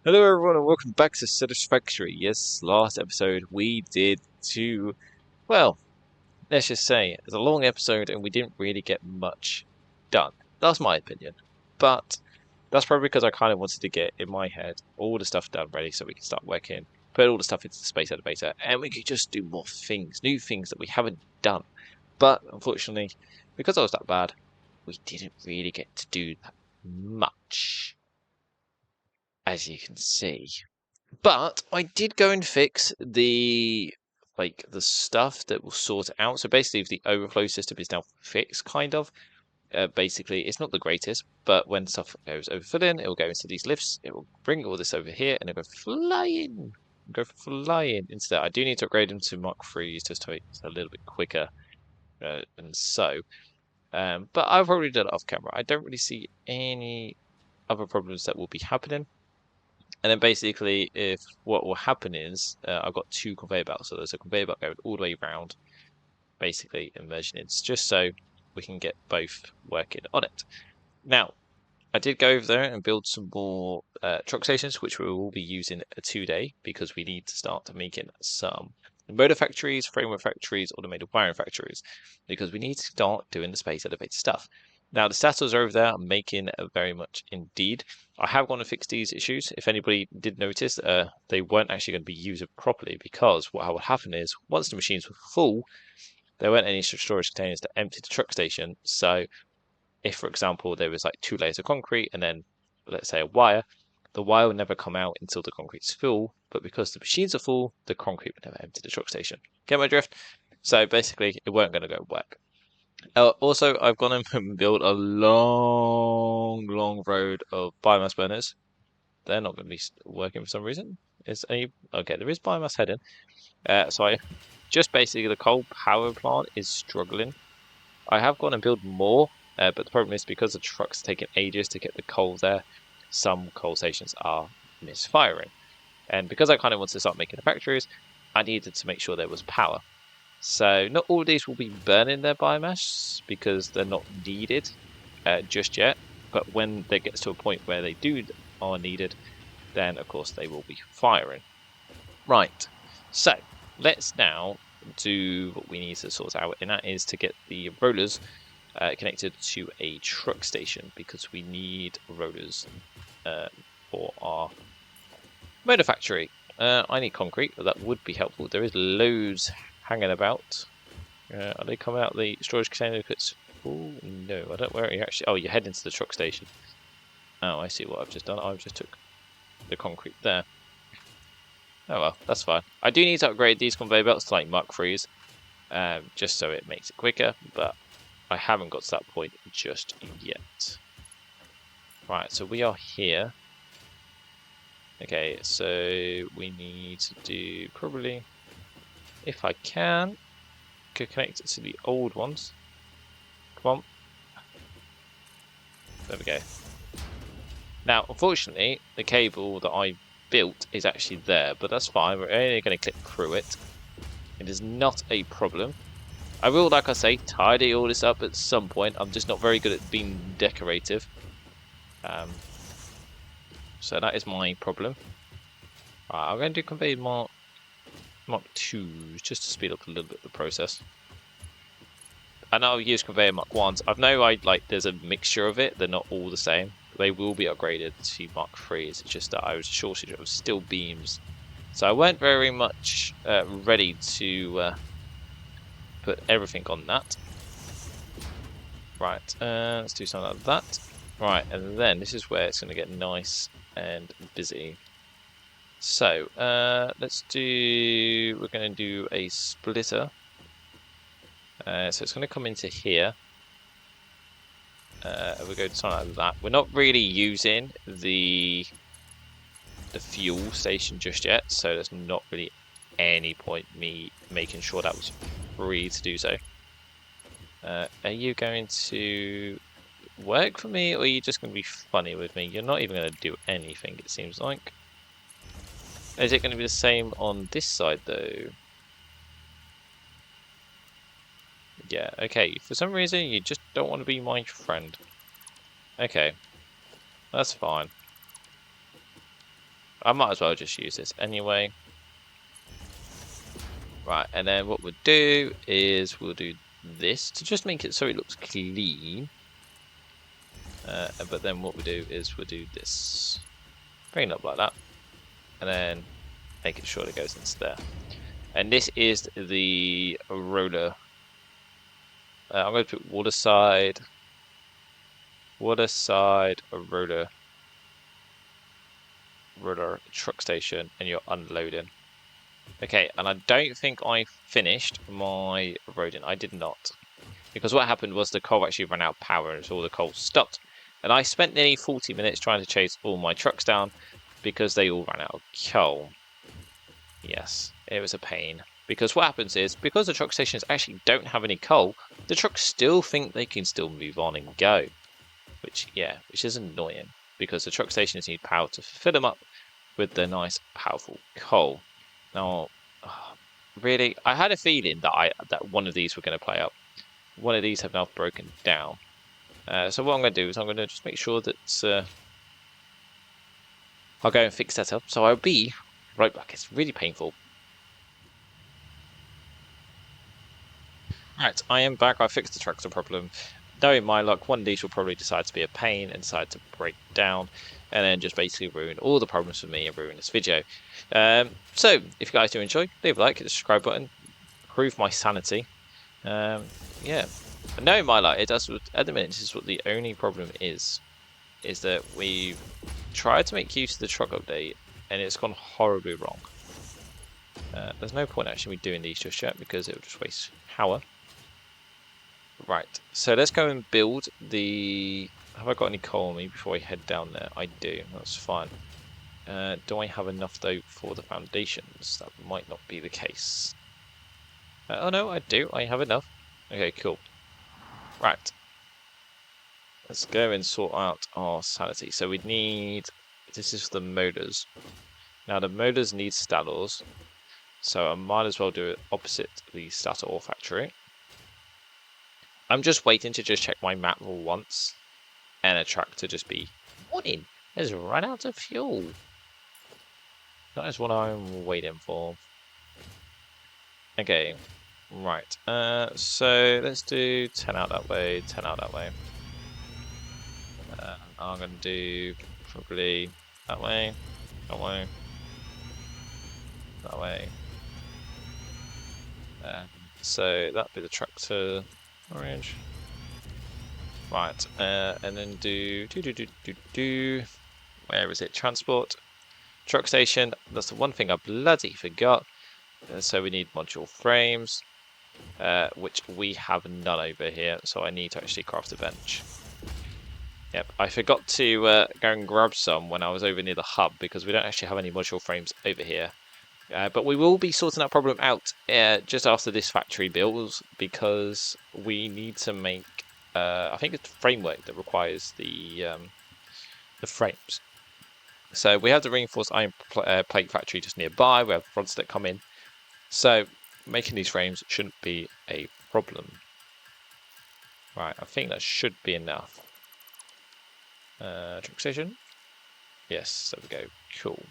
Hello everyone and welcome back to Satisfactory. Yes, last episode we did two, well, let's just say it's a long episode and we didn't really get much done. That's my opinion. But that's probably because I kind of wanted to get in my head all the stuff done ready so we can start working, put all the stuff into the space elevator, and we could just do more things, new things that we haven't done. But unfortunately, because I was that bad, we didn't really get to do that much, as you can see. But I did go and fix the stuff that will sort it out. So basically, if the overflow system is now fixed, kind of. Basically, it's not the greatest, but when stuff goes overfilling, it will go into these lifts. It will bring all this over here, and it'll go flying. Go flying instead. I do need to upgrade them to Mark 3s just to make it a little bit quicker, and so. But I've already done it off camera. I don't really see any other problems that will be happening. And then basically, if what will happen is, I've got two conveyor belts. So there's a conveyor belt going all the way around, basically immersion. It's just so we can get both working on it. Now, I did go over there and build some more truck stations, which we will be using today because we need to start making some motor factories, framework factories, automated wiring factories, because we need to start doing the space elevator stuff. Now, the status over there are making very much indeed. I have gone to fix these issues. If anybody did notice, they weren't actually going to be used properly because what would happen is once the machines were full, there weren't any storage containers to empty the truck station. So if, for example, there was like 2 layers of concrete and then, let's say, a wire, the wire would never come out until the concrete's full. But because the machines are full, the concrete would never empty the truck station. Get my drift? So basically, it weren't going to go work. Also, I've gone and built a long road of biomass burners. They're not going to be working for some reason. Okay? There is biomass heading. So I just basically the coal power plant is struggling. I have gone and built more, but the problem is because the truck's taking ages to get the coal there. Some coal stations are misfiring, and because I kind of wanted to start making the factories, I needed to make sure there was power. So not all of these will be burning their biomass because they're not needed just yet. But when they get to a point where they are needed, then of course they will be firing. Right. So let's now do what we need to sort out, and that is to get the rollers connected to a truck station because we need rollers for our motor factory. I need concrete, but that would be helpful. There is loads hanging about. Are they coming out the storage container? Oh no, I don't. Where are you actually? Oh, you're heading to the truck station. Oh, I see what I've just done. I've just took the concrete there. Oh well, that's fine. I do need to upgrade these conveyor belts to like Mark 3s, just so it makes it quicker, but I haven't got to that point just yet. Right, so we are here. Okay, so we need to do probably, if I can, could connect it to the old ones. Come on. There we go. Now, unfortunately, the cable that I built is actually there, but that's fine. We're only going to clip through it. It is not a problem. I will, like I say, tidy all this up at some point. I'm just not very good at being decorative. So that is my problem. Right, I'm going to do conveyor Mark 2s just to speed up a little bit of the process. I know I've used conveyor Mark 1s. I know there's a mixture of it. They're not all the same. They will be upgraded to Mark 3s. It's just that I was a shortage of steel beams. So I weren't very much ready to put everything on that. Right, let's do something like that. Right, and then this is where it's going to get nice and busy. So, we're going to do a splitter. So it's going to come into here. We'll go to something like that. We're not really using the fuel station just yet, so there's not really any point me making sure that was free to do so. Are you going to work for me, or are you just going to be funny with me? You're not even going to do anything, it seems like. Is it going to be the same on this side, though? Yeah, okay. For some reason, you just don't want to be my friend. Okay. That's fine. I might as well just use this anyway. Right, and then what we'll do is we'll do this to just make it so it looks clean. But then what we do is we'll do this. Bring it up like that. And then making sure it goes into there. And this is the roller. I'm going to put water side, a roller truck station, and you're unloading. Okay, and I don't think I finished my roading. I did not. Because what happened was the coal actually ran out of power and so all the coal stopped. And I spent nearly 40 minutes trying to chase all my trucks down because they all ran out of coal. Yes, it was a pain. Because what happens is, because the truck stations actually don't have any coal, the trucks still think they can still move on and go. Which is annoying. Because the truck stations need power to fill them up with the nice, powerful coal. Now, really, I had a feeling that one of these were going to play up. One of these have now broken down. So what I'm going to do is I'm going to just make sure that I'll go and fix that up. So I'll be right back. It's really painful. Right, I am back. I fixed the tractor problem. Knowing my luck, one of these will probably decide to be a pain and decide to break down and then just basically ruin all the problems for me and ruin this video. So, if you guys do enjoy, leave a like, hit the subscribe button, improve my sanity. Yeah. Knowing my luck, it does, at the minute, this is what the only problem is that we've tried to make use of the truck update and it's gone horribly wrong. There's no point actually doing these just yet because it will just waste power. Right, so let's go and build the... Have I got any coal on me before I head down there? I do, that's fine. Do I have enough though for the foundations? That might not be the case. Oh no, I do, I have enough. Okay, cool. Right. Let's go and sort out our sanity. So we need... This is the motors. Now the motors need stators. So I might as well do it opposite the stator factory. I'm just waiting to just check my map once. And a truck to just be... Morning! It's run out of fuel. That is what I'm waiting for. Okay. Right. So let's do 10 out that way, 10 out that way. I'm going to do probably that way, that way, that way. So that'd be the tractor orange. Right, and then do. Where is it? Transport. Truck station. That's the one thing I bloody forgot. So we need module frames, which we have none over here. So I need to actually craft a bench. Yep, I forgot to go and grab some when I was over near the hub because we don't actually have any module frames over here. But we will be sorting that problem out just after this factory builds because we need to make, I think it's the framework that requires the frames. So we have the reinforced iron plate factory just nearby. We have rods that come in. So making these frames shouldn't be a problem. Right, I think that should be enough. Truck station. Yes, there we go. Cool.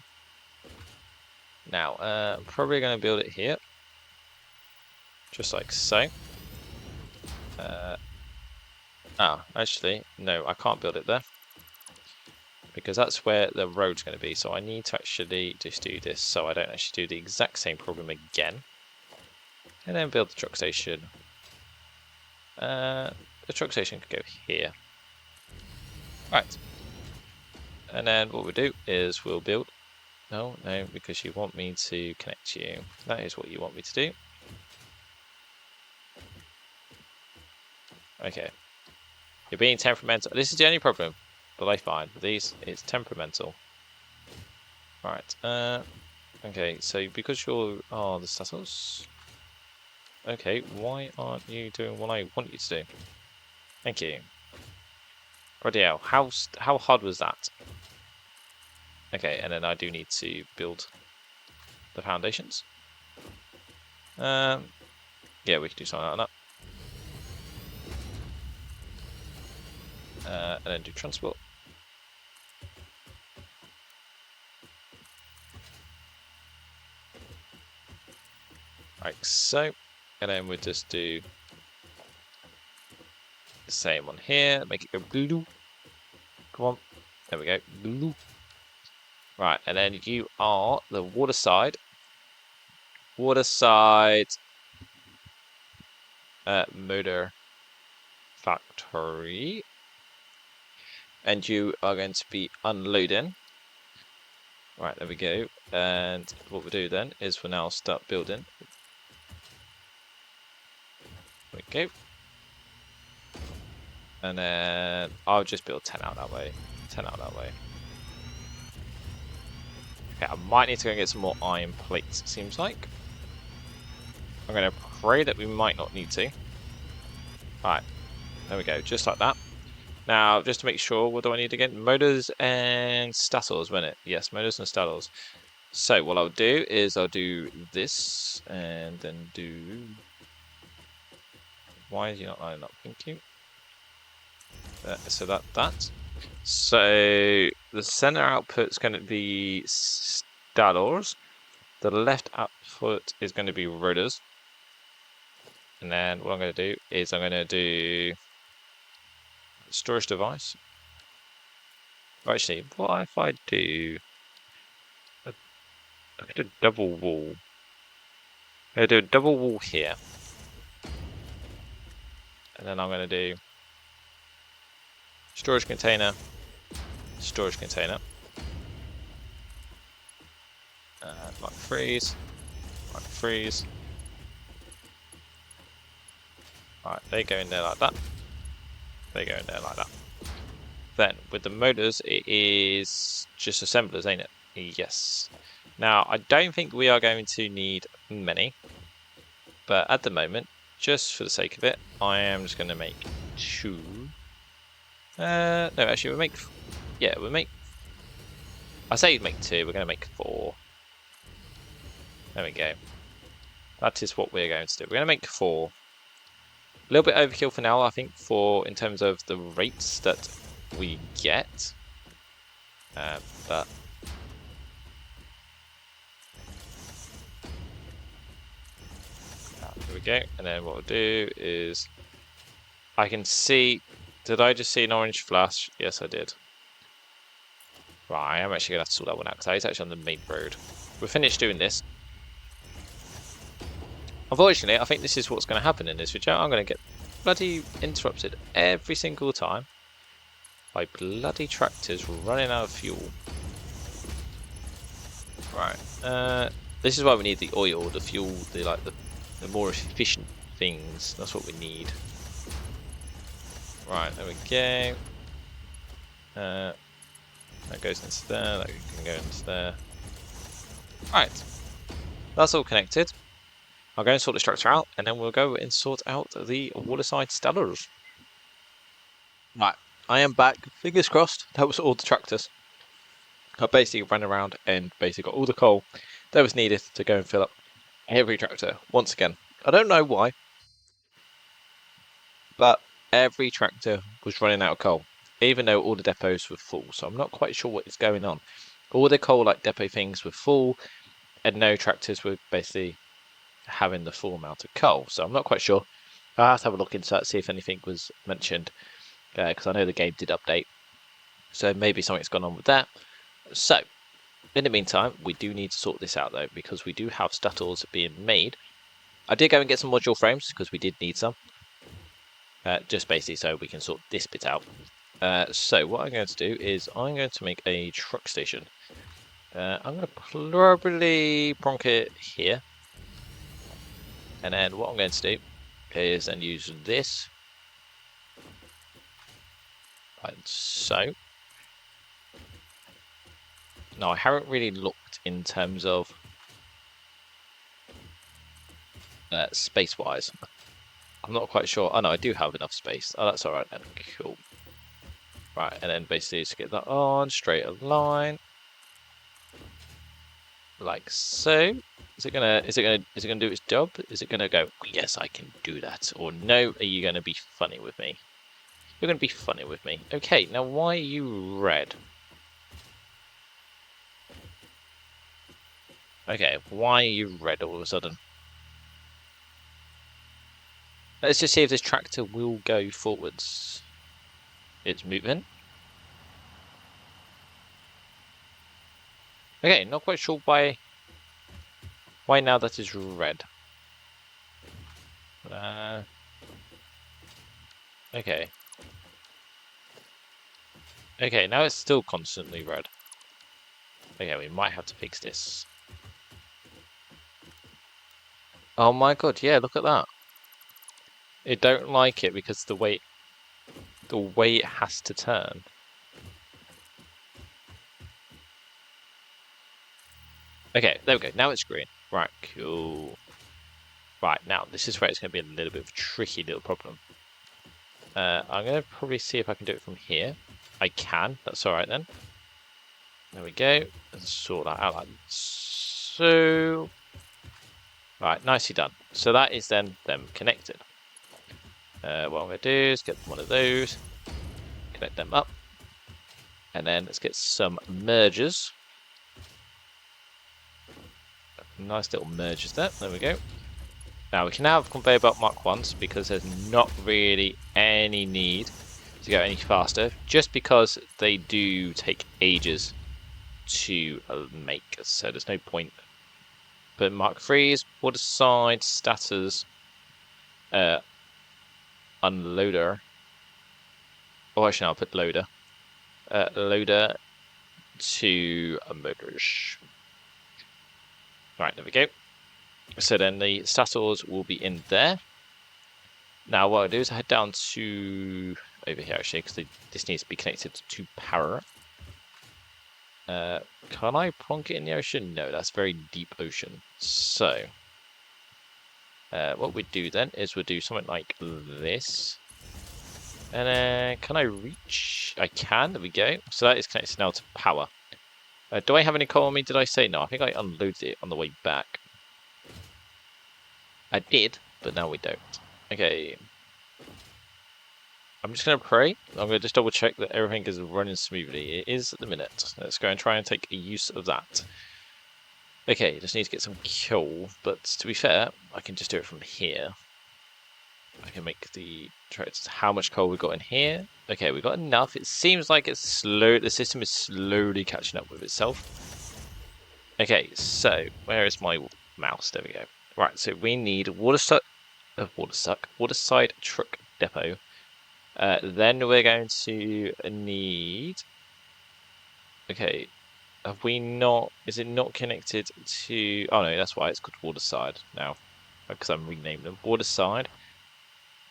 Now, I'm probably going to build it here. Just like so. Actually, no, I can't build it there. Because that's where the road's going to be. So I need to actually just do this so I don't actually do the exact same problem again. And then build the truck station. The truck station could go here. Right. And then what we'll do is we'll build... No, because you want me to connect you. That is what you want me to do. Okay. You're being temperamental. This is the only problem that I find with these. It's temperamental. Right. Okay, so because you're... Oh, the status. Okay, why aren't you doing what I want you to do? Thank you. Bloody hell, how hard was that? Okay, and then I do need to build the foundations. Yeah, we can do something like that. And then do transport. like so. And then we'll just do the same one here. Make it go blue. Come on. There we go. Blue. Right, and then you are the water side. Water side motor factory. And you are going to be unloading. Right, there we go. And what we'll do then is we'll now start building. There we go. And then I'll just build 10 out that way. 10 out that way. Okay, I might need to go and get some more iron plates, it seems like. I'm going to pray that we might not need to. Alright, there we go, just like that. Now, just to make sure, what do I need again? Motors and stators, wasn't it? Yes, motors and stators. So, what I'll do is I'll do this, and then do... Why is he not lining up? Thank you. So that. So, the center output is going to be stators. The left output is going to be rotors. And then what I'm going to do is I'm going to do storage device. Actually, what if I do a double wall? I'm going to do a double wall here. And then I'm going to do storage container, storage container. Like freeze, like freeze. Right, they go in there like that. They go in there like that. Then with the motors, it is just assemblers, ain't it? Yes. Now I don't think we are going to need many, but at the moment, just for the sake of it, I am just going to make 2. No, actually, we'll make. Yeah, we'll make. I say make 2. We're going to make 4. There we go. That is what we're going to do. We're going to make 4. A little bit overkill for now, I think, for in terms of the rates that we get. But there we go. And then what we'll do is I can see. Did I just see an orange flash? Yes, I did. Right, I am actually going to have to sort that one out because it's actually on the main road. We're finished doing this. Unfortunately, I think this is what's going to happen in this video. I'm going to get bloody interrupted every single time by bloody tractors running out of fuel. Right, this is why we need the oil, the fuel, the more efficient things. That's what we need. Right, there we go. That goes into there. That can go into there. Right, that's all connected. I'll go and sort the structure out, and then we'll go and sort out the waterside stellars. Right, I am back. Fingers crossed. That was all the tractors. I basically ran around and basically got all the coal that was needed to go and fill up every tractor once again. I don't know why, but every tractor was running out of coal, even though all the depots were full. So I'm not quite sure what is going on. All the coal depot things were full, and no tractors were basically having the full amount of coal. So I'm not quite sure. I'll have to have a look into that, see if anything was mentioned, because I know the game did update. So maybe something's gone on with that. So, in the meantime, we do need to sort this out though, because we do have stators being made. I did go and get some module frames, because we did need some. Just basically so we can sort this bit out. So what I'm going to do is I'm going to make a truck station. I'm going to probably pronk it here. And then what I'm going to do is then use this. Like so. Now I haven't really looked in terms of space-wise. I'm not quite sure. Oh no, I do have enough space. Oh, that's alright then. Cool. Right, and then basically just get that on, straight a line. Like so. Is it gonna do its job? Is it gonna go, yes, I can do that? Or no, are you gonna be funny with me? You're gonna be funny with me. Okay, now why are you red? Okay, why are you red all of a sudden? Let's just see if this tractor will go forwards. It's moving. Okay, not quite sure why now that is red. Okay. Okay, now it's still constantly red. Okay, we might have to fix this. Oh my god, yeah, look at that. It don't like it because the way it has to turn. Okay, there we go. Now it's green. Right, cool. Right, now this is where it's going to be a little bit of a tricky little problem. I'm going to probably see if I can do it from here. I can. That's all right then. There we go. Let's sort that out like so. Right, nicely done. So that is then them connected. What I'm going to do is get one of those, connect them up, and then let's get some mergers. Nice little mergers there. There we go. Now we can have conveyor belt Mark 1s because there's not really any need to go any faster, just because they do take ages to make, so there's no point. But Mark 3s, water side, statters, unloader. Oh, actually, I'll put loader. Loader to motors. Right, there we go. So then the stators will be in there. Now what I'll do is I head down to over here actually, because this needs to be connected to power. Can I plonk it in the ocean? No, that's very deep ocean. So what we do then is we'll do something like this. And then can I reach? I can, there we go. So that is connected now to power. Do I have any coal on me? Did I say no? I think I unloaded it on the way back. I did, but now we don't. Okay. I'm just going to pray. I'm going to just double check that everything is running smoothly. It is at the minute. Let's go and try and take use of that. Okay, just need to get some coal, but to be fair, I can just do it from here. I can make the tracks. How much coal we got in here? Okay, we got enough. It seems like it's slow. The system is slowly catching up with itself. Okay, so where is my mouse? There we go. Right, so we need waterside truck depot. Then we're going to need. Okay, have we not? Is it not connected to? Oh no, that's why it's called waterside now, because I'm renaming them waterside.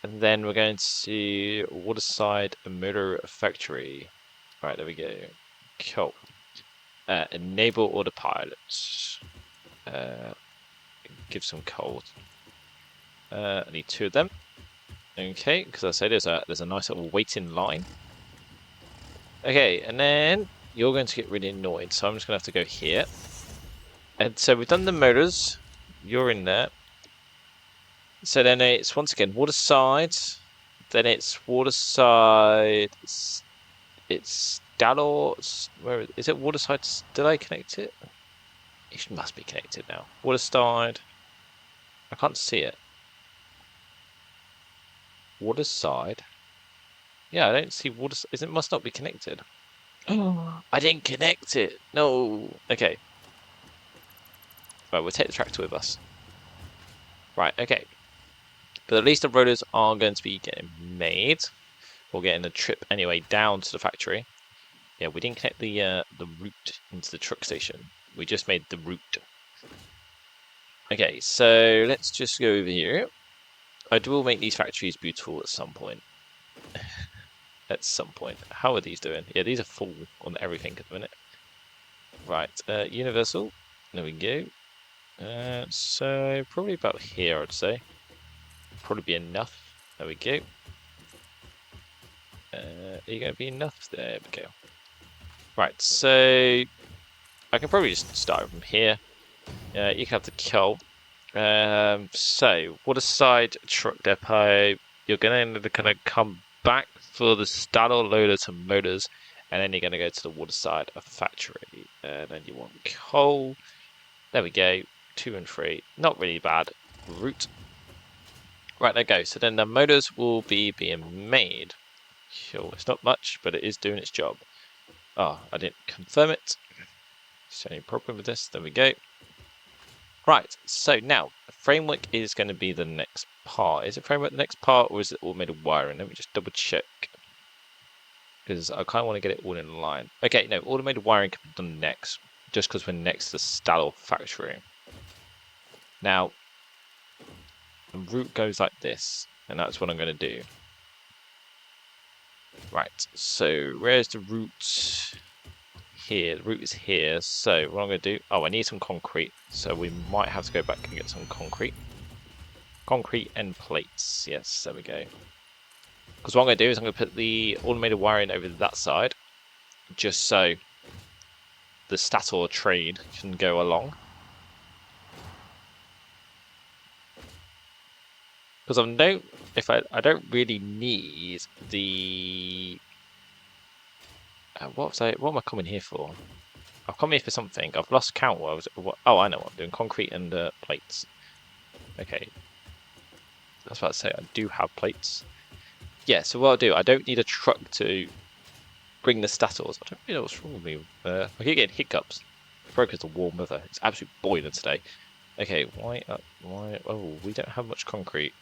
And then we're going to waterside motor factory. Right, there we go. Cool. Enable autopilot. Give some coal. I need 2 of them. Okay, because I say there's a nice little waiting line. Okay, and then you're going to get really annoyed, so I'm just going to have to go here. And so we've done the motors. You're in there. So then it's once again waterside. Then it's waterside. It's Dalor. Where is it? Waterside. Did I connect it? It must be connected now. Waterside. I can't see it. Waterside. Yeah, I don't see water. It must not be connected. Oh, I didn't connect it. No. Okay. Right, we'll take the tractor with us. Right. Okay. But at least the rollers are going to be getting made. We're getting a trip anyway down to the factory. Yeah, we didn't connect the route into the truck station. We just made the route. Okay, so let's just go over here. I will make these factories beautiful at some point. At some point. How are these doing? Yeah, these are full on everything at the minute. Right, universal. There we go. So probably about here, I'd say. Probably be enough. There we go. Are you going to be enough? There we go. Right, so I can probably just start from here. You can have the coal. So waterside truck depot. You're going to kind of come back for the starter loader to motors, and then you're going to go to the waterside factory. And then you want coal. There we go. 2 and 3. Not really bad route. Right, there goes. So then the motors will be being made. Sure, it's not much, but it is doing its job. Oh, I didn't confirm it. Is there any problem with this? There we go. Right, so now, the framework is going to be the next part. Is it framework the next part, or is it automated wiring? Let me just double check. Because I kind of want to get it all in line. Okay, no, automated wiring can be done next. Just because we're next to Satisfactory. Now, the route goes like this. And that's what I'm going to do. Right, so where's the route? Here, the route is here. So what I'm going to do, oh, I need some concrete. So we might have to go back and get some concrete. Concrete and plates. Yes, there we go. Because what I'm going to do is I'm going to put the automated wiring over that side. Just so the Stator train can go along. Because I don't really need the what am I coming here for? I've come here for something. I've lost count. Oh, I know what I'm doing. Concrete and plates. Okay. I was about to say I do have plates. Yeah. So what I'll do, I don't need a truck to bring the Stators. I don't really know what's wrong with me. I keep getting hiccups. It's broke as the warm weather. It's absolutely boiling today. Okay. Why? Oh, we don't have much concrete.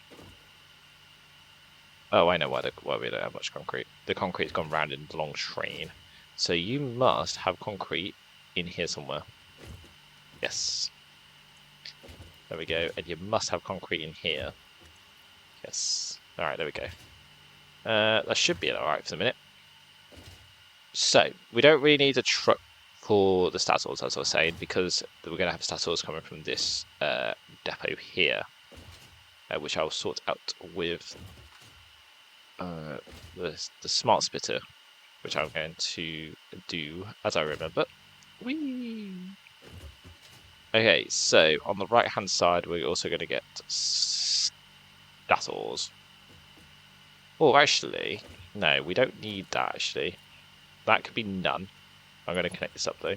Oh, I know why we don't have much concrete. The concrete's gone round in the long train. So you must have concrete in here somewhere. Yes. There we go. And you must have concrete in here. Yes. Alright, there we go. That should be alright for the minute. So, we don't really need a truck for the Stators, as I was saying, because we're going to have Stators coming from this depot here. Which I'll sort out with the smart splitter, which I'm going to do as I remember. Whee! Okay, so on the right hand side we're also going to get Stators. Oh, actually, no, we don't need that actually. That could be none. I'm going to connect this up though.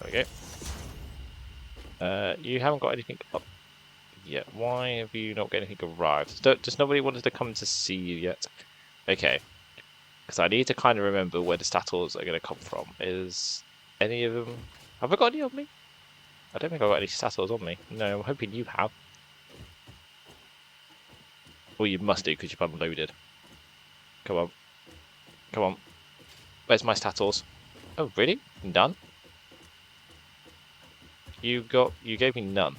There we go. You haven't got anything up. Yeah, why have you not got anything arrived? Does nobody wanted to come to see you yet? Okay. Because I need to kind of remember where the Stators are going to come from. Is any of them... Have I got any on me? I don't think I've got any Stators on me. No, I'm hoping you have. Well, you must do because you've unloaded. Come on. Come on. Where's my Stators? Oh, really? None? You gave me none.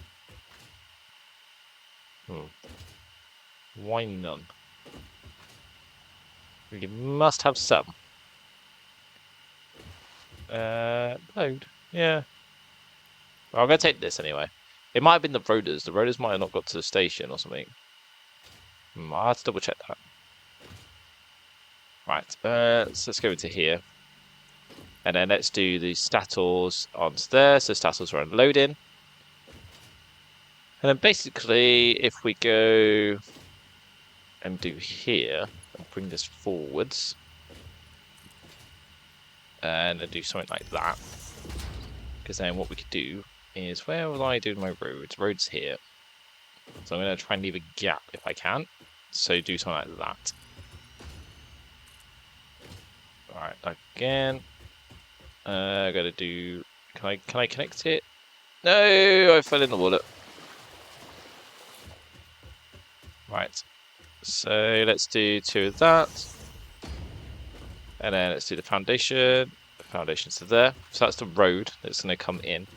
Why none? You must have some. Load. Yeah. Well, I'm going to take this anyway. It might have been the roaders. The roaders might have not got to the station or something. I'll have to double check that. Right. So let's go into here. And then let's do the Stators onto there. So Stators are unloading. And then basically, if we go and do here, and bring this forwards, and then do something like that, because then what we could do is, where will I do my roads? Roads here. So I'm going to try and leave a gap if I can. So do something like that. Alright, again. I gotta do. Can I connect it? No, I fell in the water. Right. So let's do 2 of that. And then let's do the foundation. The foundation's to there. So that's the road that's going to come in.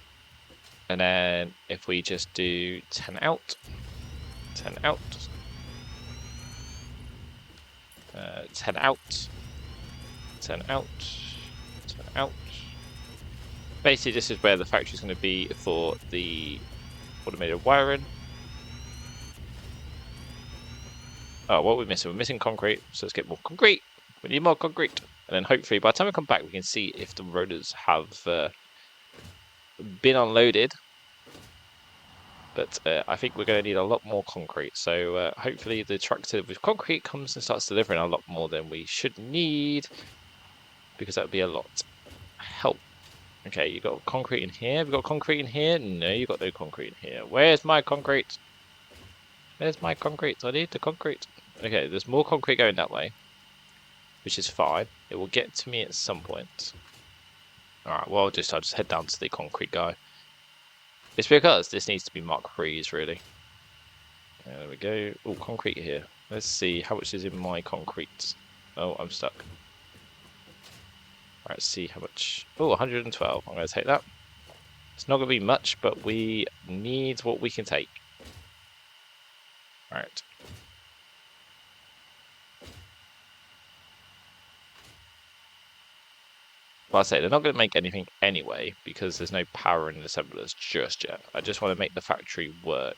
And then if we just do 10 out. 10 out. 10 out. 10 out. 10 out. Basically, this is where the factory is going to be for the automated wiring. Oh, what are we missing? We're missing concrete, so let's get more concrete. We need more concrete. And then hopefully, by the time we come back, we can see if the roaders have been unloaded. But I think we're going to need a lot more concrete. So hopefully the tractor with concrete comes and starts delivering a lot more than we should need. Because that would be a lot help. Okay, you got concrete in here. Have you got concrete in here? No, you got no concrete in here. Where's my concrete? Where's my concrete? I need the concrete. Okay, there's more concrete going that way, which is fine. It will get to me at some point. Alright, well, I'll just head down to the concrete guy. It's because this needs to be Mark 3s, really. There we go. Oh, concrete here. Let's see how much is in my concrete. Oh, I'm stuck. Alright, let's see how much. Oh, 112. I'm going to take that. It's not going to be much, but we need what we can take. Alright. But I say, they're not going to make anything anyway, because there's no power in the assemblers just yet. I just want to make the factory work.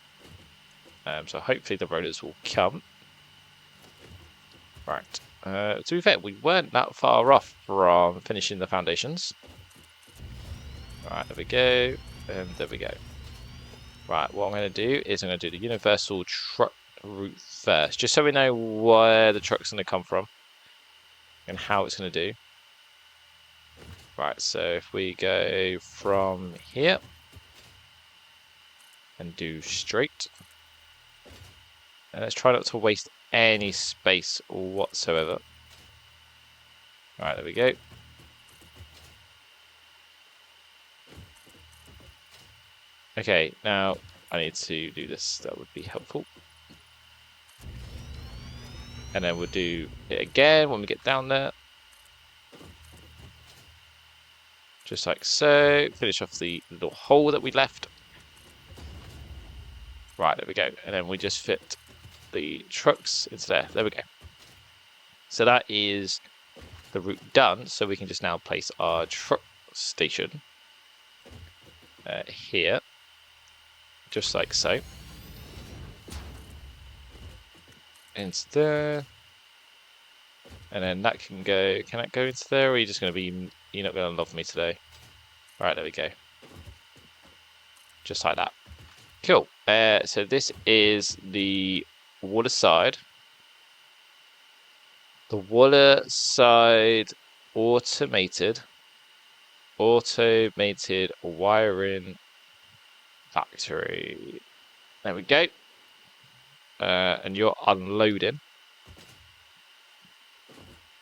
So hopefully the rollers will come. Right. To be fair, we weren't that far off from finishing the foundations. Right, there we go. And there we go. Right, what I'm going to do is I'm going to do the universal truck route first, just so we know where the truck's going to come from and how it's going to do. Right, so if we go from here and do straight, and let's try not to waste any space whatsoever. Right, there we go. Okay, now I need to do this. That would be helpful. And then we'll do it again when we get down there. Just like so. Finish off the little hole that we left. Right, there we go. And then we just fit the trucks into there. There we go. So that is the route done. So we can just now place our truck station here. Just like so. Into there. And then that can go. Can that go into there? Or are you just going to be. You're not going to love me today. Right, there we go. Just like that. Cool. So this is the water side. The water side automated wiring factory. There we go. And you're unloading.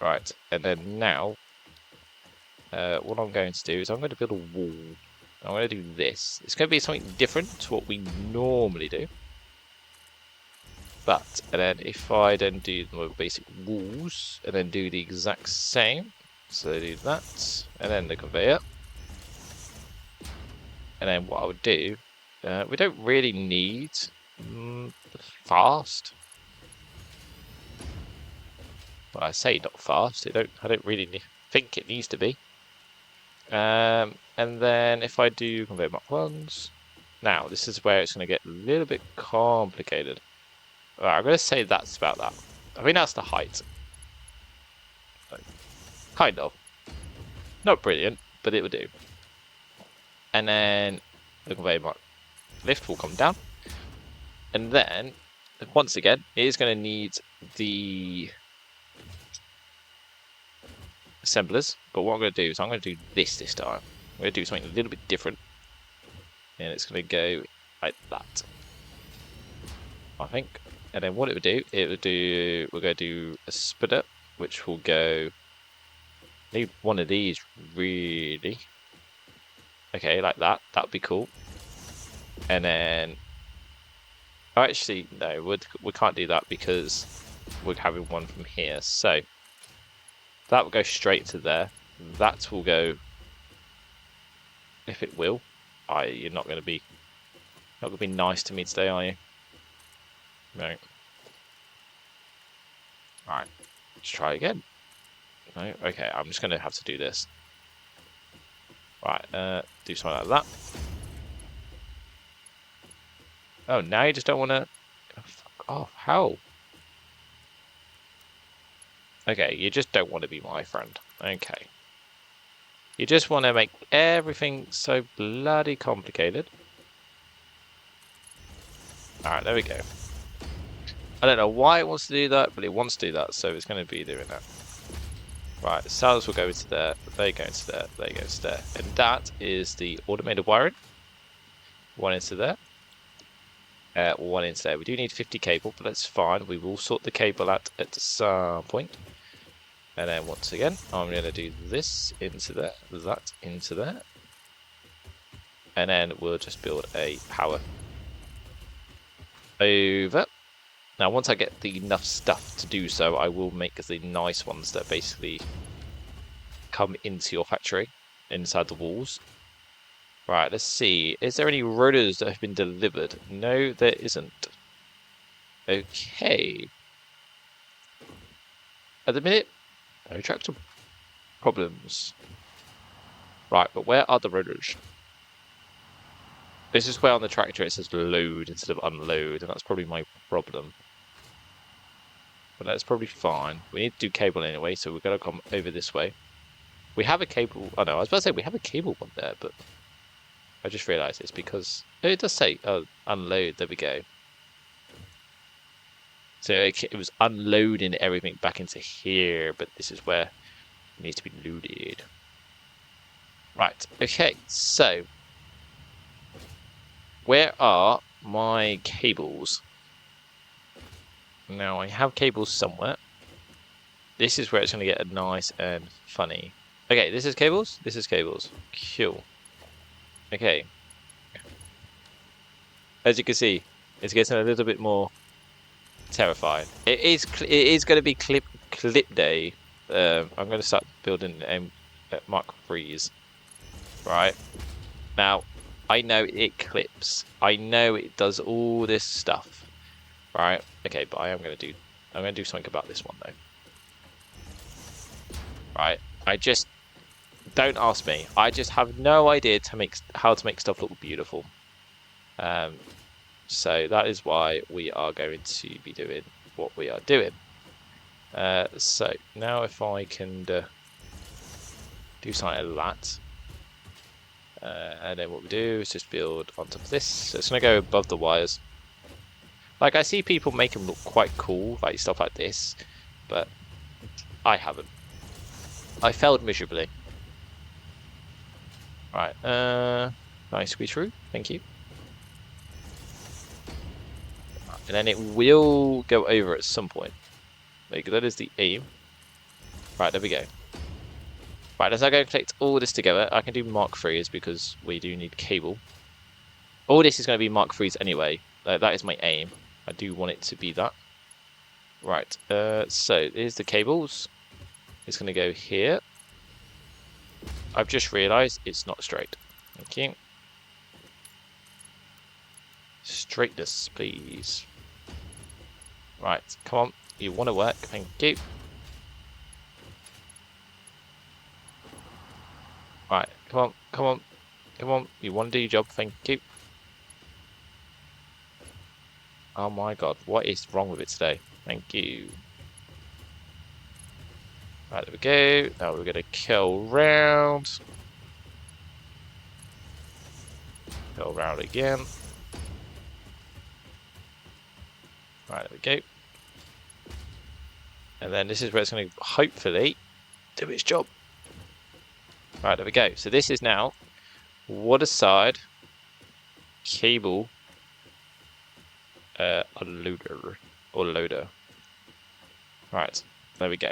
Right, and then now, what I'm going to do is I'm going to build a wall. I'm going to do this. It's going to be something different to what we normally do. But, and then if I then do the more basic walls, and then do the exact same. So do that, and then the conveyor. And then what I would do, we don't really need fast. Well, I say not fast. I don't really think it needs to be. And then if I do conveyor Mark 1s, now this is where it's going to get a little bit complicated. Right, I'm going to say that's about that. I mean, that's the height. Kind of. Not brilliant, but it would do. And then the conveyor Mark lift will come down. And then, once again, it is going to need the assemblers. But what I'm going to do is I'm going to do this time. I'm going to do something a little bit different. And it's going to go like that, I think. And then what it would do, we're going to do a splitter, which will go, need one of these, really. Okay, like that. That would be cool. And then, oh, actually, no, we can't do that because we're having one from here. So, that will go straight to there. That will go, if it will. You're not going to be nice to me today, are you? No. Alright, let's try again. No, okay, I'm just going to have to do this. Right, do something like that. Oh, now you just don't want to. Oh, fuck off! How? Okay, you just don't want to be my friend. Okay. You just want to make everything so bloody complicated. Alright, there we go. I don't know why it wants to do that, but it wants to do that, so it's going to be doing that. Right, the cells will go into there, they go into there, they go into there. And that is the automated wiring. One into there. One into there. We do need 50 cable, but that's fine. We will sort the cable out at some point. And then once again, I'm going to do this into there, that into there. And then we'll just build a power over. Now, once I get enough stuff to do so, I will make the nice ones that basically come into your factory, inside the walls. Right, let's see. Is there any rotors that have been delivered? No, there isn't. Okay. At the minute, no tractor problems. Right, but where are the rotors? This is where on the tractor it says load instead of unload, and that's probably my problem. But that's probably fine. We need to do cable anyway, so we're going to come over this way. We have a cable... Oh no, I was about to say we have a cable one there, but... I just realised it's because... Oh, it does say unload, there we go. So it was unloading everything back into here, but this is where it needs to be loaded. Right, okay, so... Where are my cables? Now, I have cables somewhere. This is where it's going to get nice and funny. Okay, this is cables. This is cables. Cool. Okay. As you can see, it's getting a little bit more terrifying. It is going to be clip day. I'm going to start building Mark IIIs. Right. Now, I know it clips. I know it does all this stuff. Right. Okay, but I'm going to do something about this one though. Right. Don't ask me. I just have no idea how to make stuff look beautiful. So that is why we are going to be doing what we are doing. So now if I can do something like that. And then what we do is just build on top of this. So it's going to go above the wires. Like, I see people make them look quite cool, like stuff like this. But I haven't. I failed miserably. Right, nice squeeze through, thank you. And then it will go over at some point. Like, that is the aim. Right, there we go. Right, as I go and collect all this together, I can do Mark IIIs because we do need cable. All this is going to be Mark IIIs anyway. That is my aim. I do want it to be that. Right, so here's the cables. It's going to go here. I've just realised it's not straight. Thank you. Straightness, please. Right, come on. You want to work. Thank you. Right, come on, come on, come on. You want to do your job. Thank you. Oh my god, what is wrong with it today? Thank you. Right, there we go. Now we're going to curl round. Curl round again. Right, there we go. And then this is where it's going to hopefully do its job. Right, there we go. So this is now water side cable unloader or loader. Right, there we go.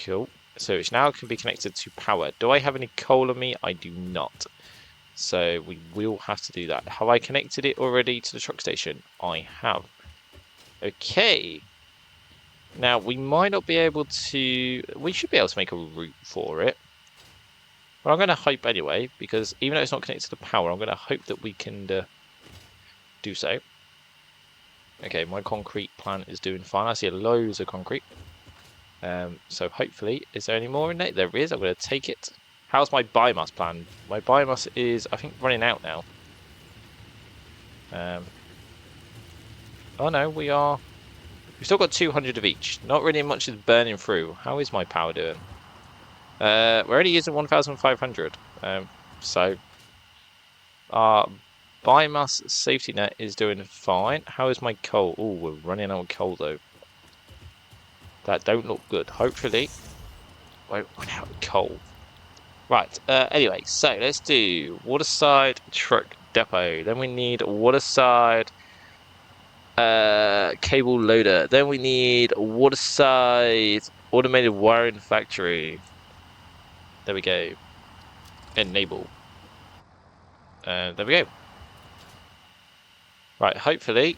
Cool. So it now can be connected to power. Do I have any coal on me? I do not. So we will have to do that. Have I connected it already to the truck station? I have. Okay. Now we might not be able to... We should be able to make a route for it. But I'm going to hope anyway, because even though it's not connected to power, I'm going to hope that we can do so. Okay, my concrete plant is doing fine. I see loads of concrete. So hopefully, is there any more in there? There is. I'm going to take it. How's my biomass plan? My biomass is, I think, running out now. Oh no, we've still got 200 of each. Not really much is burning through. How is my power doing? We're only using 1,500. So our biomass safety net is doing fine. How is my coal? Oh, we're running out of coal though. That don't look good. Hopefully, Won't run out of coal. Right, anyway, so let's do waterside truck depot. Then we need waterside cable loader. Then we need waterside automated wiring factory. There we go. Enable. There we go. Right, hopefully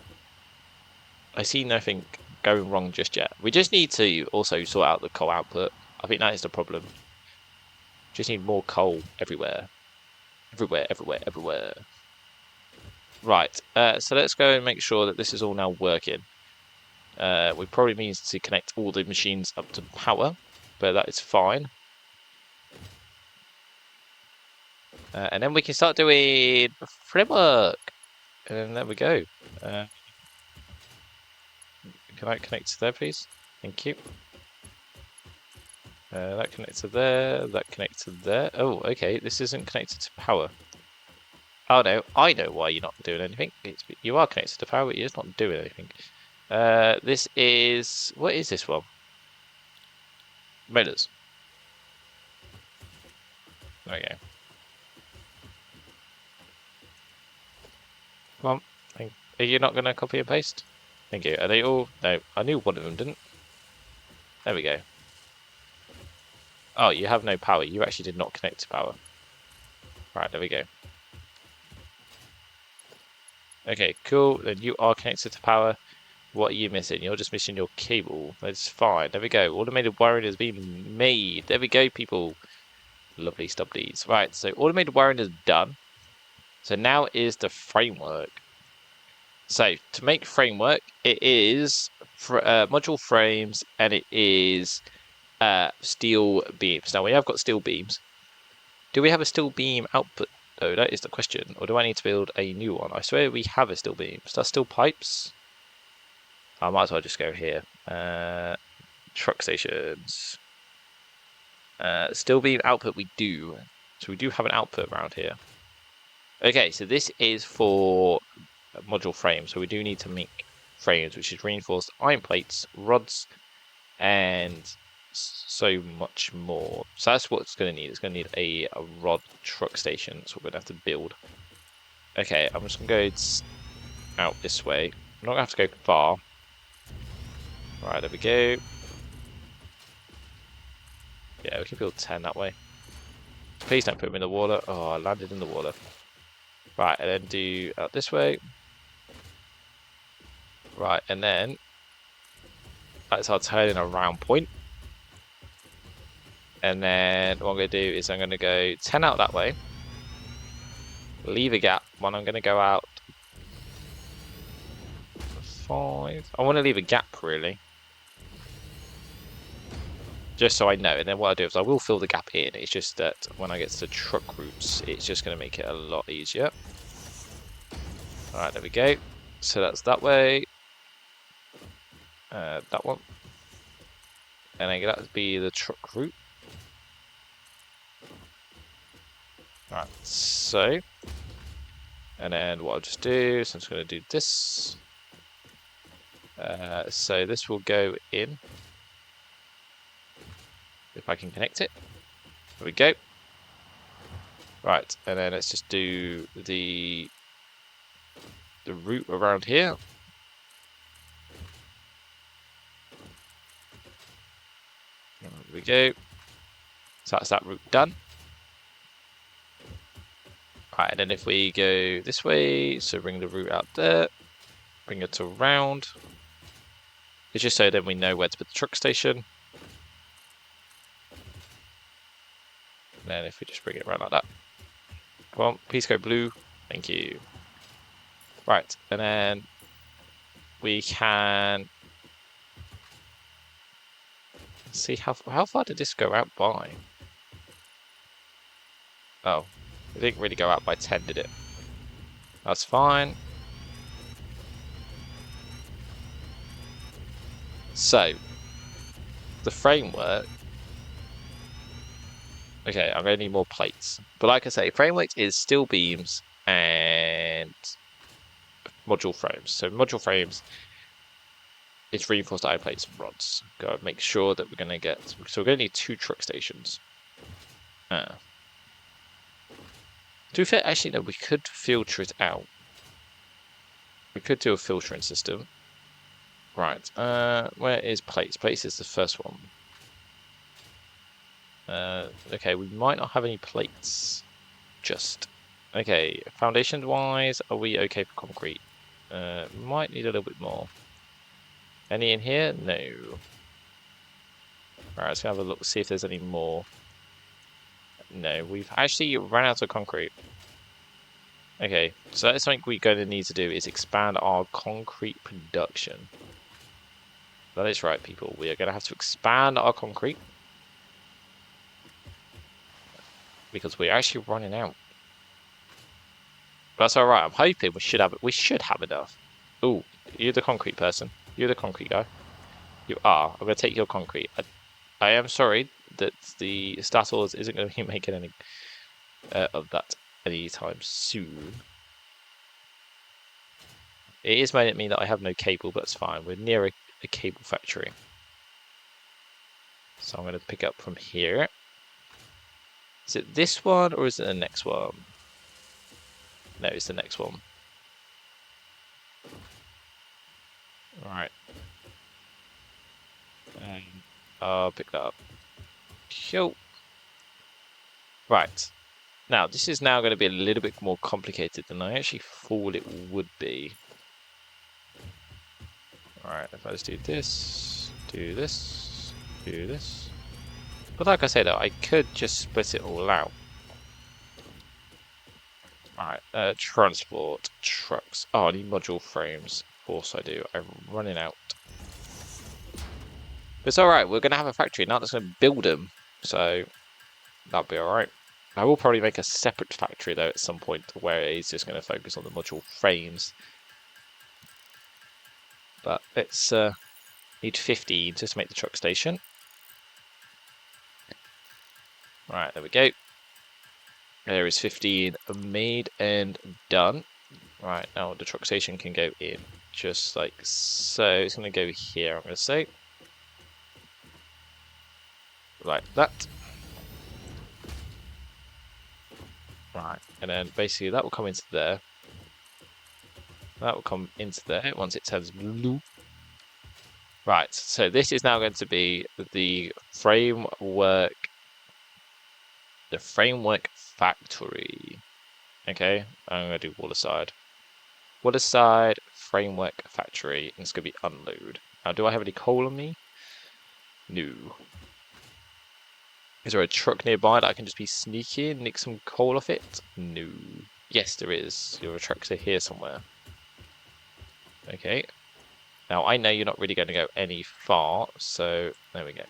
I see nothing going wrong just yet. We just need to also sort out the coal output. I think that is the problem. Just need more coal everywhere. Everywhere, everywhere, everywhere. Right, so let's go and make sure that this is all now working. We probably need to connect all the machines up to power, but that is fine. And then we can start doing framework. And there we go. Can I connect to there, please? Thank you. That connects to there, that connects to there. Oh, okay, this isn't connected to power. Oh no, I know why you're not doing anything. You are connected to power, but you're just not doing anything. This is... What is this one? Motors. Okay. Come on. Are you not going to copy and paste? Thank you. Are they all... No, I knew one of them didn't. There we go. Oh, you have no power. You actually did not connect to power. Right, there we go. Okay, cool. Then you are connected to power. What are you missing? You're just missing your cable. That's fine. There we go. Automated wiring has been made. There we go, people. Lovely stubblies. Right, so automated wiring is done. So now is the framework. So to make framework, it is module frames and it is steel beams. Now we have got steel beams. Do we have a steel beam output though? That is the question. Or do I need to build a new one? I swear we have a steel beam. Is that steel pipes? I might as well just go here. Truck stations. Steel beam output we do. So we do have an output around here. Okay, so this is for module frames. So we do need to make frames, which is reinforced iron plates, rods, and so much more. So that's what it's going to need. It's going to need a rod truck station. That's what we're going to have to build. Okay, I'm just going to go out this way. I'm not going to have to go far. Right, there we go. Yeah, we can build 10 that way. Please don't put them in the water. Oh, I landed in the water. Right, and then do out this way. Right, and then that's our turning around point. And then what I'm going to do is I'm going to go 10 out that way. Leave a gap when I'm going to go out 5. I want to leave a gap, really. Just so I know. And then what I'll do is I will fill the gap in. It's just that when I get to the truck routes, it's just going to make it a lot easier. Alright, there we go. So that's that way. That one. And then that would be the truck route. Alright, so. And then what I'll just do is I'm just going to do this. So this will go in. If I can connect it. There we go. Right, and then let's just do the route around here. There we go. So that's that route done. Right, and then if we go this way, so bring the route out there, bring it around. It's just so then we know where to put the truck station. And then if we just bring it around like that. Come on, please go blue. Thank you. Right, and then we can see how far did this go out by? Oh, it didn't really go out by 10, did it? That's fine. So, the framework. Okay, I'm going to need more plates. But like I say, framework is steel beams and module frames. So module frames, It's reinforced iron plates and rods. Gotta make sure that we're gonna get. So we're gonna need 2 truck stations. To be fair, actually no, we could filter it out. We could do a filtering system. Right. Where is plates? Plates is the first one. Okay, we might not have any plates. Just. Okay, foundation wise, are we okay for concrete? Might need a little bit more. Any in here? No. Alright, let's have a look, see if there's any more. No, we've actually run out of concrete. Okay, so that's something we're going to need to do is expand our concrete production. That is right, people. We are going to have to expand our concrete. Because we're actually running out. That's alright, I'm hoping we should have enough. Ooh, you're the concrete person. You're the concrete guy. You are. I'm going to take your concrete. I am sorry that the Star Wars isn't going to be making any of that anytime soon. It is made at me that I have no cable, but it's fine. We're near a cable factory. So I'm going to pick up from here. Is it this one or is it the next one? No, it's the next one. Alright. I'll pick that up. Cool. Right. Now, this is now going to be a little bit more complicated than I actually thought it would be. Alright, if I just do this, do this, do this. But like I said, though, I could just split it all out. Alright, transport, trucks. Oh, I need module frames. Of course I do. I'm running out. But it's alright, we're going to have a factory now that's going to build them. So, that'll be alright. I will probably make a separate factory, though, at some point where it's just going to focus on the module frames. But let's need 15 just to make the truck station. Right, there we go. There is 15 made and done. Right, now the truck station can go in just like so. It's going to go here, I'm going to say. Like that. Right, and then basically that will come into there. That will come into there once it turns blue. Right, so this is now going to be the framework factory. Okay, I'm going to do waterside. Waterside framework factory, and it's going to be unload. Now, do I have any coal on me? No. Is there a truck nearby that I can just be sneaky and nick some coal off it? No. Yes, there is. Your tracks are here somewhere. Okay. Now, I know you're not really going to go any far, so there we go.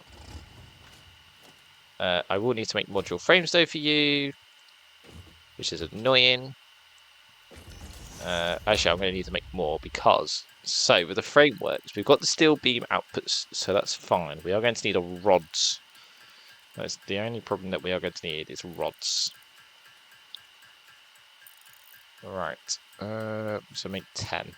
I will need to make module frames, though, for you, which is annoying. Actually, I'm going to need to make more because... So, with the frameworks, we've got the steel beam outputs, so that's fine. We are going to need a rods. That's the only problem that we are going to need is rods. Right. So make 10.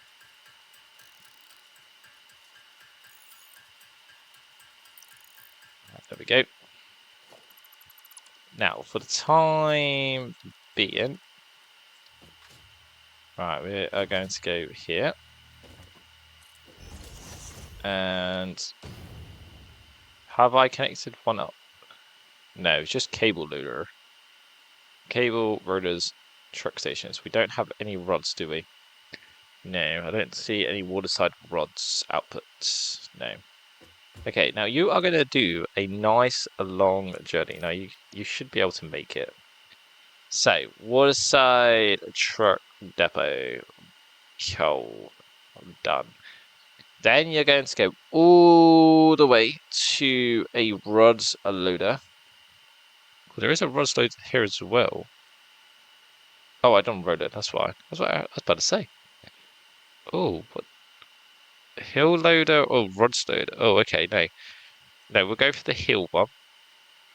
Right, there we go. Now, for the time being, right, we are going to go here. And have I connected one up? No, it's just cable loader. Cable, rotors, truck stations. We don't have any rods, do we? No, I don't see any waterside rods outputs. No. Okay, now you are going to do a nice long journey. Now you should be able to make it. So, waterside truck depot. Cool. I'm done. Then you're going to go all the way to a rods loader. Well, there is a rods loader here as well. Oh, I don't road it. That's why. That's what I was about to say. Oh, what? Hill loader or rods loader? Oh, okay. No, no. We'll go for the hill one.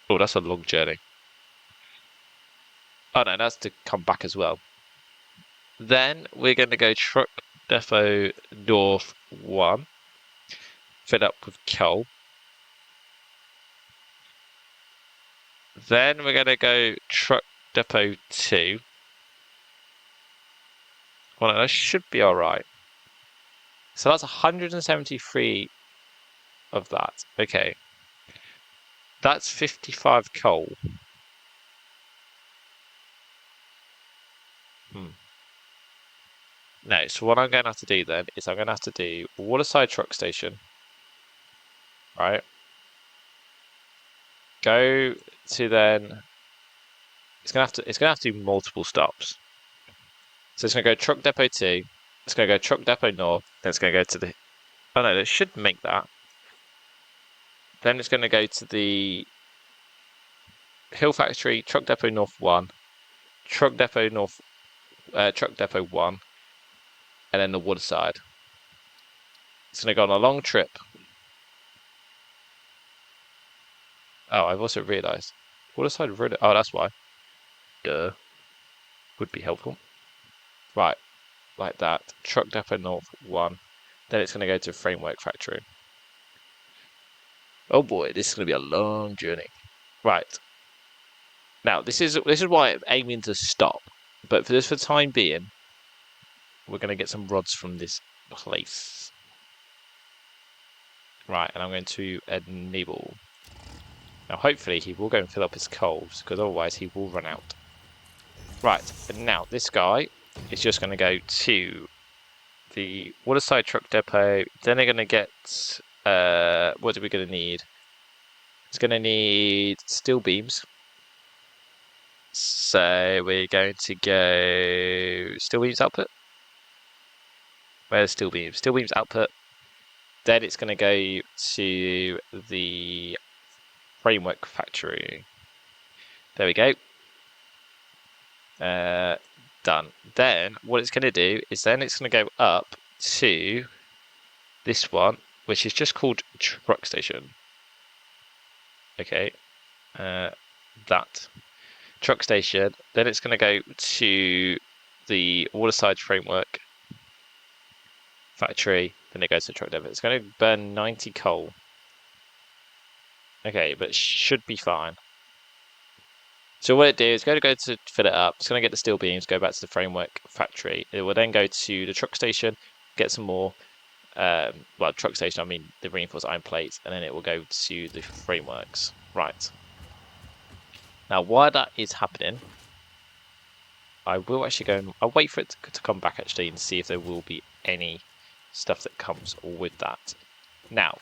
Oh, that's a long journey. Oh no, that's to come back as well. Then we're going to go truck depot north 1. fill up with coal. Then we're going to go truck depot 2. Well, that should be alright. So that's 173 of that. Okay. That's 55 coal. No, so what I'm going to have to do then is I'm going to have to do Waterside Truck Station. Right. Go to then. It's gonna have to do multiple stops. So it's gonna go truck depot 2. It's gonna go truck depot north. Then it's gonna go to the. Oh no, it should make that. Then it's gonna go to the Hill Factory, truck depot north 1, truck depot north, truck depot 1, and then the Waterside. It's gonna go on a long trip. Oh, I've also realised Waterside Road. Oh, that's why. Duh. Would be helpful. Right, like that. Truck depot north 1. Then it's gonna go to Framework Factory. Oh boy, this is going to be a long journey. Right. Now, this is why I'm aiming to stop. But for the time being, we're going to get some rods from this place. Right, and I'm going to enable. Now, hopefully, he will go and fill up his coals, because otherwise he will run out. Right, and now this guy is just going to go to the Waterside Truck Depot. Then they're going to get, what are we going to need? It's going to need steel beams. So we're going to go steel beams output. Where's steel beams? Steel beams output. Then it's going to go to the framework factory. There we go. Done. Then what it's going to do is then it's going to go up to this one, which is just called truck station. Okay. That. Truck station. Then it's going to go to the Waterside framework factory. Then it goes to truck depot. It's going to burn 90 coal. Okay, but it should be fine. So what it do is go to fill it up. It's going to get the steel beams, go back to the framework factory. It will then go to the truck station, get some more. Well, truck station. I mean the reinforced iron plates, and then it will go to the frameworks. Right. Now, while that is happening, I will actually go and I'll wait for it to come back actually and see if there will be any stuff that comes with that. Now,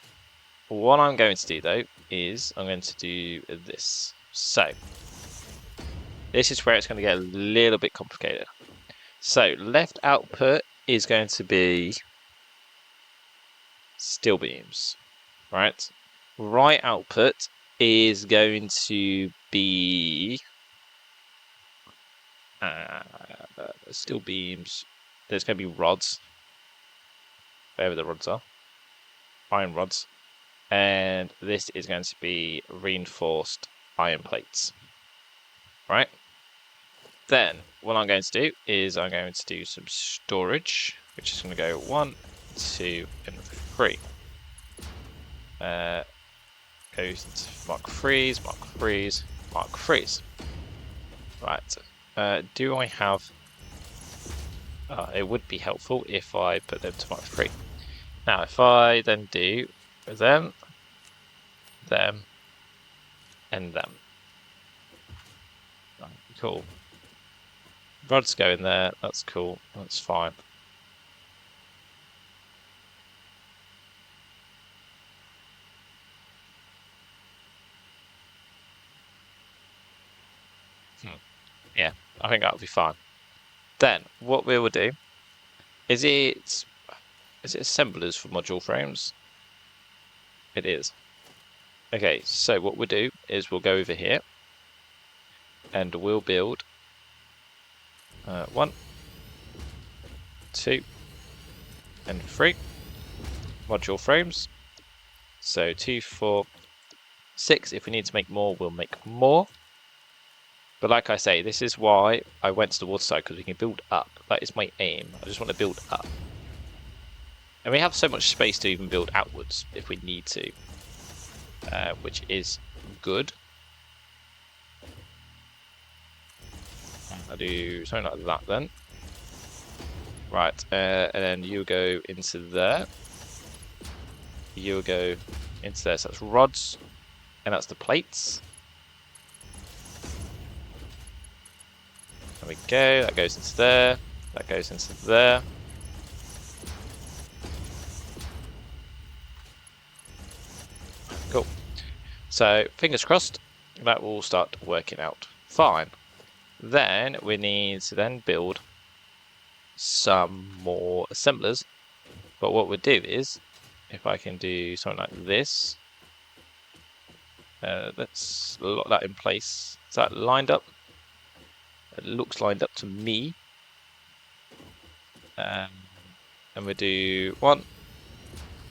what I'm going to do though is I'm going to do this. So, this is where it's going to get a little bit complicated. So, left output is going to be steel beams, right? Right output is going to be steel beams. There's going to be rods, wherever the rods are, iron rods, and this is going to be reinforced iron plates, right? Then what I'm going to do is I'm going to do some storage, which is going to go 1, 2, and 3. Goes to mark freeze, mark freeze, mark freeze. Right. Do I have? It would be helpful if I put them to mark 3. Now, if I then do them, and them. Right, cool. Rods go in there. That's cool. That's fine. Yeah, I think that'll be fine. Then what we will do is it assemblers for module frames? It is. Okay, so what we'll do is we'll go over here and we'll build 1, 2, and 3 module frames. So 2, 4, 6. If we need to make more, we'll make more. But like I say, this is why I went to the water side, because we can build up. That is my aim. I just want to build up. And we have so much space to even build outwards if we need to, which is good. I'll do something like that then. Right, and then you'll go into there. You'll go into there, so that's rods, and that's the plates. There we go, that goes into there, that goes into there. Cool. So, fingers crossed, that will start working out fine. Then we need to then build some more assemblers. But what we'll do is, if I can do something like this, let's lock that in place. Is that lined up? It looks lined up to me. And we'll do 1,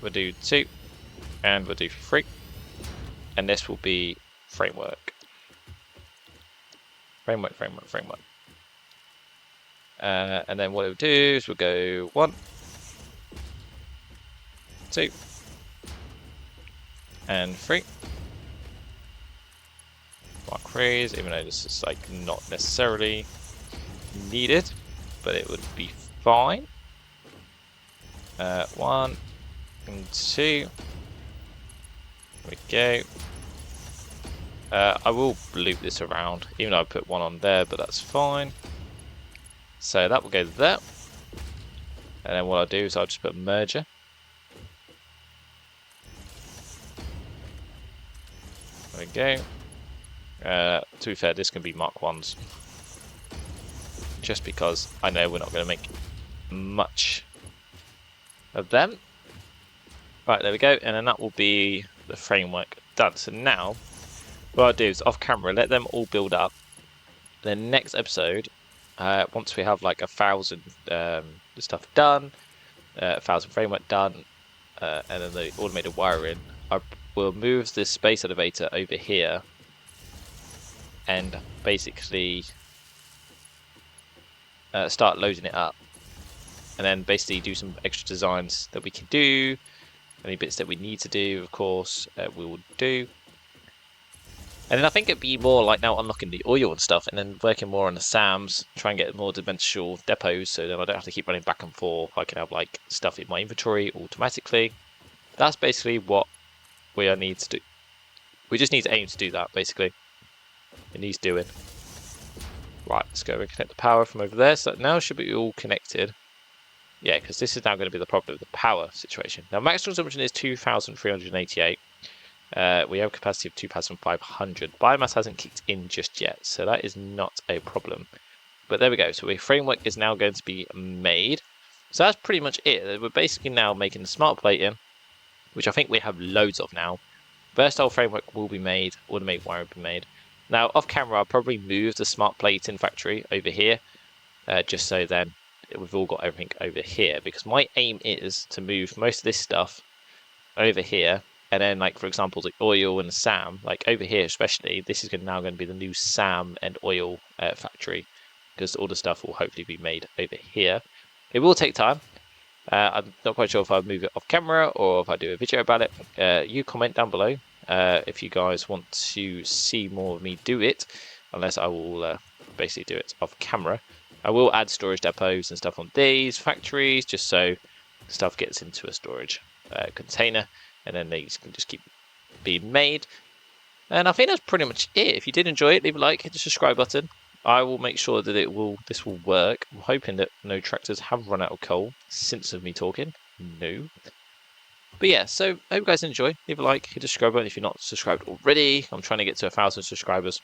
we'll do 2, and we'll do 3. And this will be framework. Framework. And then what we'll do is we'll go 1, 2, and 3. Mark freeze, even though this is like not necessarily needed, but it would be fine. 1 and 2. There we go. I will loop this around, even though I put 1 on there, but that's fine. So that will go there. And then what I'll do is I'll just put a merger. There we go. To be fair, this can be Mark 1s. Just because I know we're not going to make much of them. Right, there we go. And then that will be the framework done. So now, what I'll do is off camera, let them all build up. The next episode, once we have like 1,000 stuff done, 1,000 framework done, and then the automated wiring, I will move this space elevator over here and basically start loading it up, and then basically do some extra designs that we can do. Any bits that we need to do, of course, we will do. And then I think it'd be more like now unlocking the oil and stuff, and then working more on the SAMs, try and get more dimensional depots, so then I don't have to keep running back and forth. I can have like stuff in my inventory automatically. That's basically what we need to do. We just need to aim to do that, basically. It needs doing. Right, let's go and connect the power from over there. So that now should be all connected. Yeah, because this is now going to be the problem with the power situation. Now, maximum consumption is 2,388. We have a capacity of 2,500. Biomass hasn't kicked in just yet, so that is not a problem. But there we go. So our framework is now going to be made. So that's pretty much it. We're basically now making the smart plating, which I think we have loads of now. Versatile framework will be made. Automated wiring will be made. Now, off camera, I'll probably move the smart plating factory over here, just so then we've all got everything over here, because my aim is to move most of this stuff over here, and then like for example the oil and the SAM, like over here especially, this is now going to be the new SAM and oil factory, because all the stuff will hopefully be made over here. It will take time. I'm not quite sure if I'll move it off camera or if I do a video about it. You comment down below if you guys want to see more of me do it, unless I will basically do it off camera. I will add storage depots and stuff on these factories, just so stuff gets into a storage container, and then these can just keep being made. And I think that's pretty much it. If you did enjoy it, leave a like, hit the subscribe button. I will make sure that this will work. I'm hoping that no tractors have run out of coal since of me talking. No. But yeah, so I hope you guys enjoy. Leave a like, hit the subscribe button if you're not subscribed already. I'm trying to get to 1,000 subscribers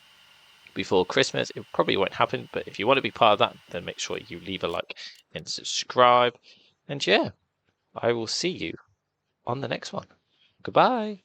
before Christmas. It probably won't happen, but if you want to be part of that, then make sure you leave a like and subscribe. And yeah, I will see you on the next one. Goodbye.